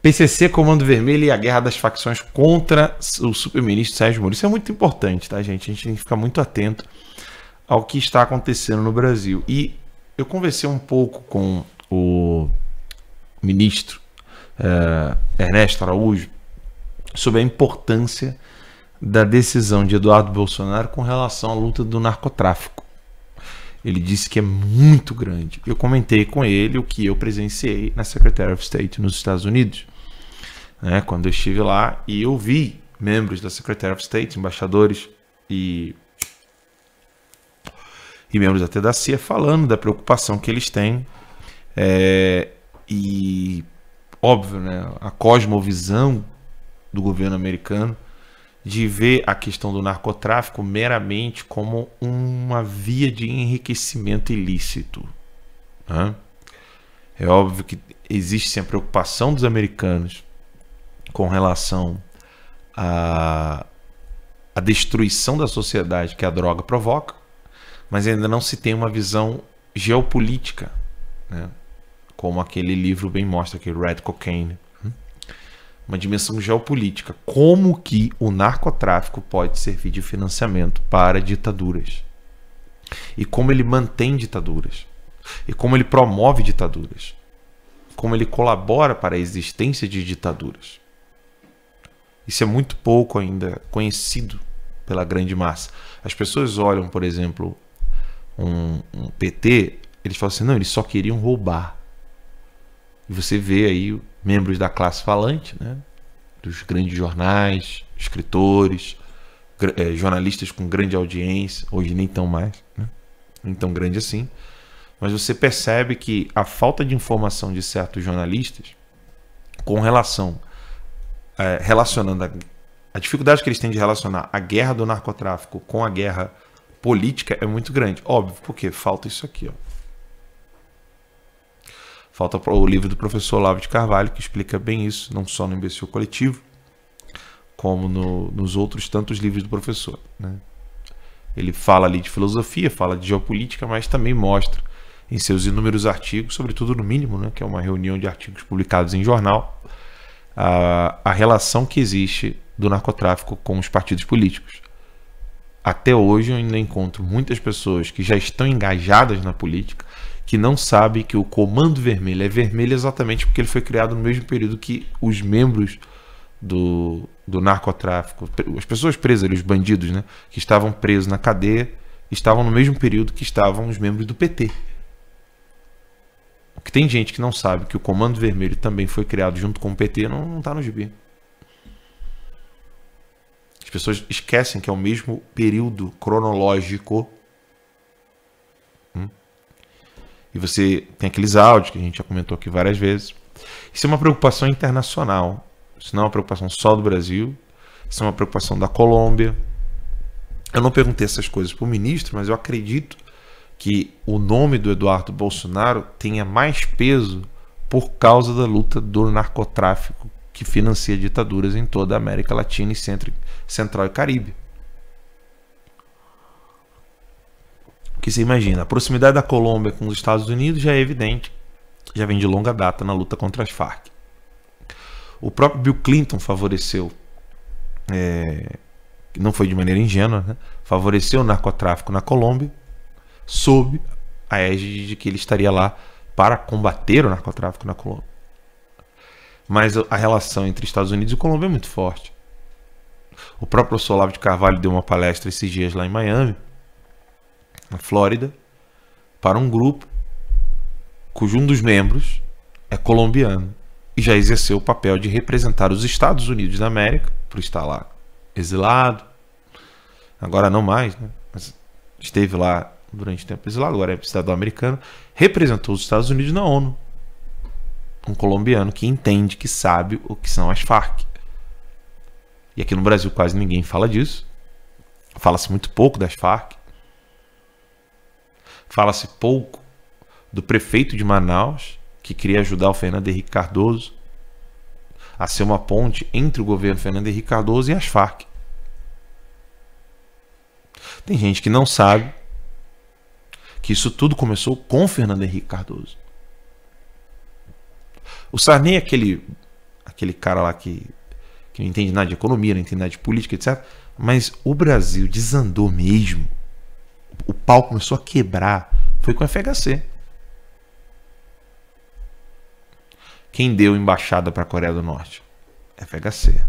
PCC, Comando Vermelho e a guerra das facções contra o superministro Sérgio Moro. Isso é muito importante, tá, gente? A gente tem que ficar muito atento ao que está acontecendo no Brasil. E eu conversei um pouco com o ministro Ernesto Araújo sobre a importância da decisão de Eduardo Bolsonaro com relação à luta do narcotráfico. Ele disse que é muito grande. Eu comentei com ele o que eu presenciei na Secretary of State nos Estados Unidos, né, quando eu estive lá, e eu vi membros da Secretary of State, embaixadores e membros até da CIA falando da preocupação que eles têm. E óbvio, né, a cosmovisão do governo americano de ver a questão do narcotráfico meramente como uma via de enriquecimento ilícito, né? É óbvio que existe sim a preocupação dos americanos com relação à destruição da sociedade que a droga provoca, mas ainda não se tem uma visão geopolítica, né? Como aquele livro bem mostra, que Red Cocaine. Uma dimensão geopolítica. Como que o narcotráfico pode servir de financiamento para ditaduras? E como ele mantém ditaduras? E como ele promove ditaduras? Como ele colabora para a existência de ditaduras? Isso é muito pouco ainda conhecido pela grande massa. As pessoas olham, por exemplo, um PT, eles falam assim, não, eles só queriam roubar. E você vê aí membros da classe falante, né, dos grandes jornais, escritores, jornalistas com grande audiência, hoje nem tão mais, né, nem tão grande assim, mas você percebe que a falta de informação de certos jornalistas com relação, relacionando a dificuldade que eles têm de relacionar a guerra do narcotráfico com a guerra política é muito grande. Óbvio, porque falta isso aqui, ó. Falta o livro do professor Olavo de Carvalho, que explica bem isso, não só no Imbecil Coletivo, como nos outros tantos livros do professor, né? Ele fala ali de filosofia, fala de geopolítica, mas também mostra em seus inúmeros artigos, sobretudo no Mínimo, né, que é uma reunião de artigos publicados em jornal, a relação que existe do narcotráfico com os partidos políticos. Até hoje eu ainda encontro muitas pessoas que já estão engajadas na política, que não sabe que o Comando Vermelho é vermelho exatamente porque ele foi criado no mesmo período que os membros do narcotráfico, as pessoas presas, os bandidos, né, que estavam presos na cadeia, estavam no mesmo período que estavam os membros do PT. Porque tem gente que não sabe que o Comando Vermelho também foi criado junto com o PT, não está no gibi. As pessoas esquecem que é o mesmo período cronológico. E você tem aqueles áudios que a gente já comentou aqui várias vezes. Isso é uma preocupação internacional. Isso não é uma preocupação só do Brasil. Isso é uma preocupação da Colômbia. Eu não perguntei essas coisas para o ministro, mas eu acredito que o nome do Eduardo Bolsonaro tenha mais peso por causa da luta do narcotráfico que financia ditaduras em toda a América Latina e Central e Caribe. Porque você imagina, a proximidade da Colômbia com os Estados Unidos já é evidente, já vem de longa data na luta contra as Farc. O próprio Bill Clinton favoreceu, não foi de maneira ingênua, né, favoreceu o narcotráfico na Colômbia, sob a égide de que ele estaria lá para combater o narcotráfico na Colômbia. Mas a relação entre Estados Unidos e Colômbia é muito forte. O próprio professor Olavo de Carvalho deu uma palestra esses dias lá em Miami, na Flórida, para um grupo cujo um dos membros é colombiano e já exerceu o papel de representar os Estados Unidos da América, por estar lá exilado, agora não mais, né? Mas esteve lá durante o tempo exilado, agora é cidadão americano, representou os Estados Unidos na ONU. Um colombiano que entende, que sabe o que são as Farc. E aqui no Brasil quase ninguém fala disso. Fala-se muito pouco das Farc. Fala-se pouco do prefeito de Manaus, que queria ajudar o Fernando Henrique Cardoso a ser uma ponte entre o governo Fernando Henrique Cardoso e as Farc. Tem gente que não sabe que isso tudo começou com Fernando Henrique Cardoso. O Sarney é aquele cara lá que não entende nada de economia, não entende nada de política, etc. Mas o Brasil desandou mesmo. O pau começou a quebrar. Foi com o FHC. Quem deu embaixada para a Coreia do Norte? FHC.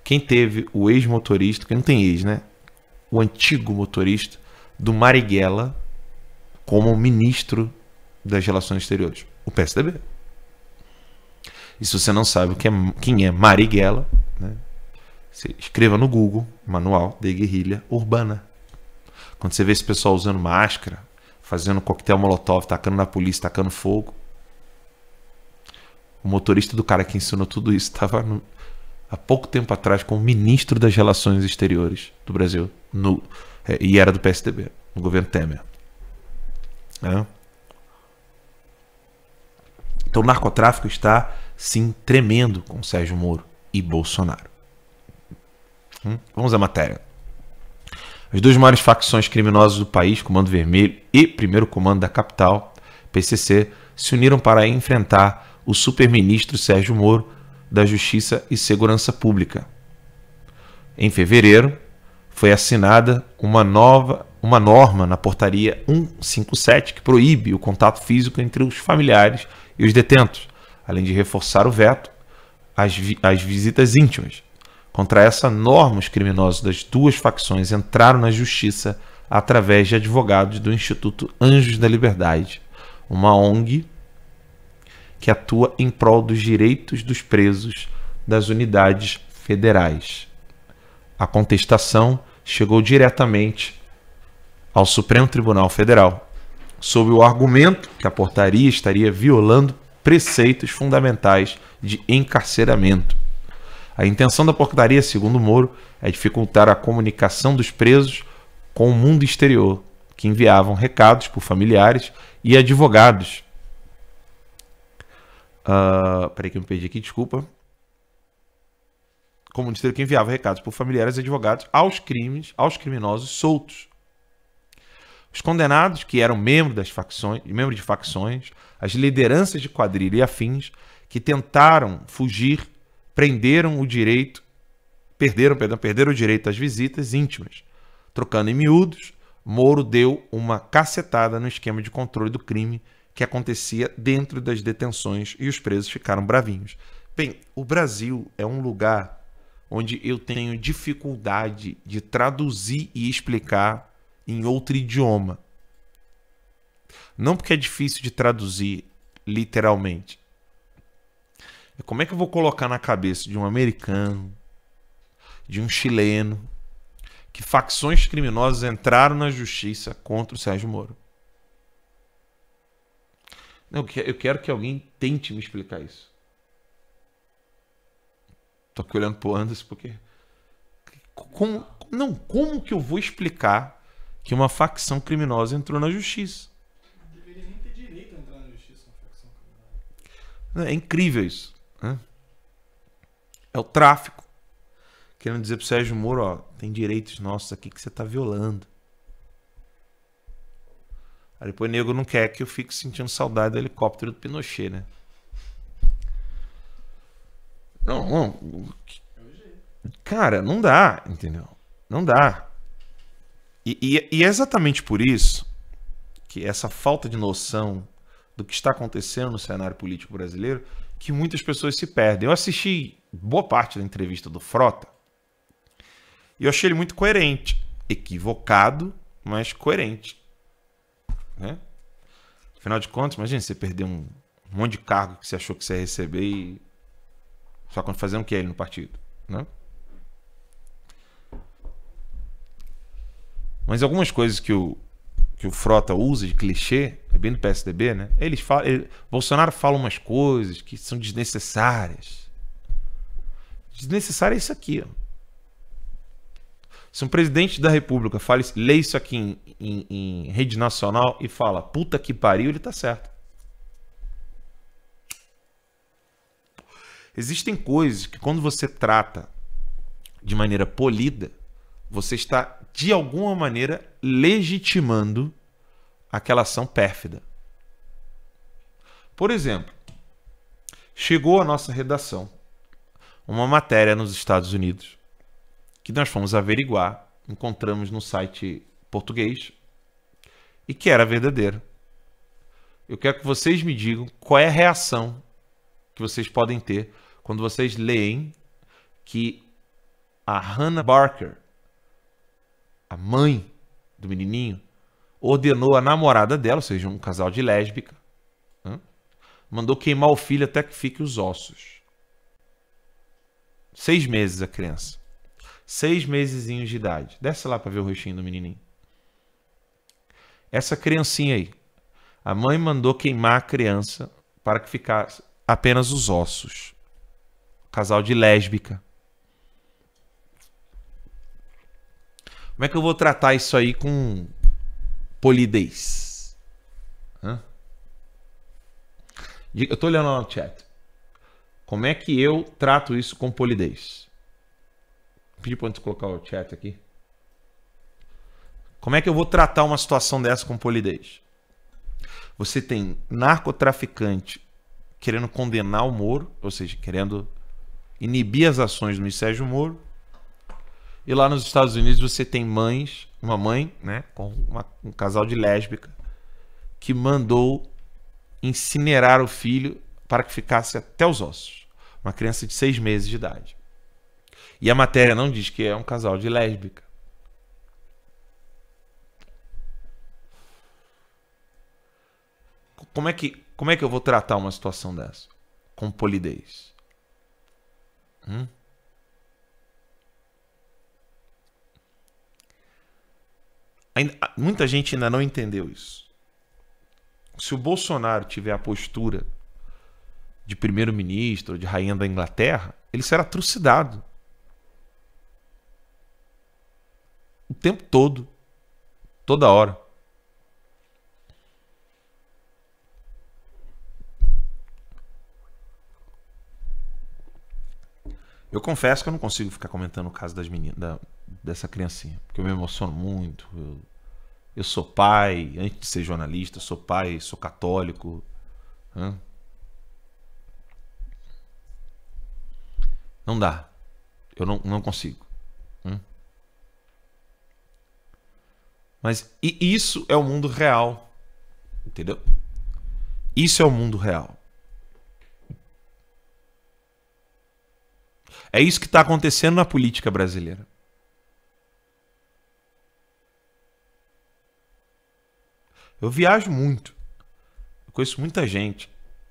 Quem teve o ex-motorista, que não tem ex, né? O antigo motorista do Marighella como ministro das Relações Exteriores? O PSDB. E se você não sabe quem é Marighella, né? Você escreva no Google, Manual de Guerrilha Urbana. Quando você vê esse pessoal usando máscara, fazendo coquetel molotov, tacando na polícia, tacando fogo, o motorista do cara que ensinou tudo isso estava há pouco tempo atrás como ministro das Relações Exteriores do Brasil, e era do PSDB, no governo Temer. Então o narcotráfico está, sim, tremendo com Sérgio Moro e Bolsonaro. Vamos à matéria. As duas maiores facções criminosas do país, Comando Vermelho e Primeiro Comando da Capital, PCC, se uniram para enfrentar o superministro Sérgio Moro da Justiça e Segurança Pública. Em fevereiro, foi assinada uma norma na portaria 157 que proíbe o contato físico entre os familiares e os detentos, além de reforçar o veto às visitas íntimas. Contra essa norma, os criminosos das duas facções entraram na justiça através de advogados do Instituto Anjos da Liberdade, uma ONG que atua em prol dos direitos dos presos das unidades federais. A contestação chegou diretamente ao Supremo Tribunal Federal, sob o argumento que a portaria estaria violando preceitos fundamentais de encarceramento. A intenção da portaria, segundo Moro, é dificultar a comunicação dos presos com o mundo exterior, que enviavam recados por familiares e advogados. Peraí que eu me perdi aqui, desculpa. Como mundo exterior que enviava recados por familiares e advogados aos criminosos soltos. Os condenados, que eram membros de facções, as lideranças de quadrilha e afins, que tentaram fugir, perderam o direito às visitas íntimas. Trocando em miúdos, Moro deu uma cacetada no esquema de controle do crime que acontecia dentro das detenções e os presos ficaram bravinhos. Bem, o Brasil é um lugar onde eu tenho dificuldade de traduzir e explicar em outro idioma. Não porque é difícil de traduzir literalmente. Como é que eu vou colocar na cabeça de um americano, de um chileno, que facções criminosas entraram na justiça contra o Sérgio Moro? Não, eu quero que alguém tente me explicar isso. Tô aqui olhando pro Anderson porque... Como que eu vou explicar que uma facção criminosa entrou na justiça? Não deveria nem ter direito a entrar na justiça uma facção criminosa. É incrível isso. É o tráfico. Querendo dizer pro Sérgio Moro, ó, tem direitos nossos aqui que você tá violando. Aí depois o nego não quer que eu fique sentindo saudade do helicóptero do Pinochet, né? Não. Cara, não dá, entendeu? Não dá. E é exatamente por isso que essa falta de noção do que está acontecendo no cenário político brasileiro que muitas pessoas se perdem. Eu assisti boa parte da entrevista do Frota e eu achei ele muito coerente. Equivocado, mas coerente. Né? Afinal de contas, imagina você perder um monte de cargo que você achou que você ia receber e só quando fazer o que ele no partido. Né? Mas algumas coisas que o Frota usa de clichê, é bem do PSDB, né? Bolsonaro fala umas coisas que são desnecessárias. Desnecessário é isso aqui, ó. Se um presidente da República lê isso aqui em rede nacional e fala puta que pariu, ele tá certo. Existem coisas que quando você trata de maneira polida, você está de alguma maneira legitimando aquela ação pérfida. Por exemplo, Chegou à nossa redação uma matéria nos Estados Unidos que nós fomos averiguar, encontramos no site português e que era verdadeira. Eu quero que vocês me digam qual é a reação que vocês podem ter quando vocês leem que a Hannah Barker, a mãe do menininho, ordenou a namorada dela, ou seja, um casal de lésbica, mandou queimar o filho até que fique os ossos. 6 meses a criança. 6 mesezinhos de idade. Desce lá para ver o rostinho do menininho. Essa criancinha aí. A mãe mandou queimar a criança para que ficasse apenas os ossos. Casal de lésbica. Como é que eu vou tratar isso aí com polidez? Eu tô olhando lá no chat. Como é que eu trato isso com polidez? Pedi para colocar o chat aqui. Como é que eu vou tratar uma situação dessa com polidez? Você tem narcotraficante querendo condenar o Moro, ou seja, querendo inibir as ações do Sérgio Moro. E lá nos Estados Unidos você tem uma mãe, né, com um casal de lésbica, que mandou incinerar o filho para que ficasse até os ossos. Uma criança de 6 meses de idade. E a matéria não diz que é um casal de lésbica. Como é que eu vou tratar uma situação dessa? Com polidez. Muita gente ainda não entendeu isso. Se o Bolsonaro tiver a postura de primeiro-ministro, de rainha da Inglaterra, ele será trucidado. O tempo todo. Toda hora. Eu confesso que eu não consigo ficar comentando o caso das meninas, dessa criancinha, porque eu me emociono muito. Eu sou pai, antes de ser jornalista, sou pai, sou católico. Não dá. Eu não consigo. Mas isso é o mundo real. Entendeu? Isso é o mundo real. É isso que está acontecendo na política brasileira. Eu viajo muito. Eu conheço muita gente.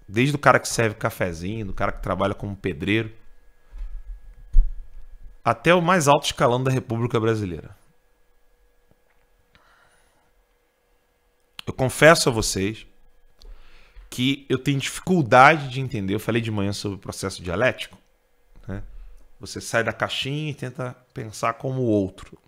Desde o cara que serve cafezinho, do cara que trabalha como pedreiro, até o mais alto escalão da República Brasileira. Eu confesso a vocês que eu tenho dificuldade de entender. Eu falei de manhã sobre o processo dialético, né? Você sai da caixinha e tenta pensar como o outro.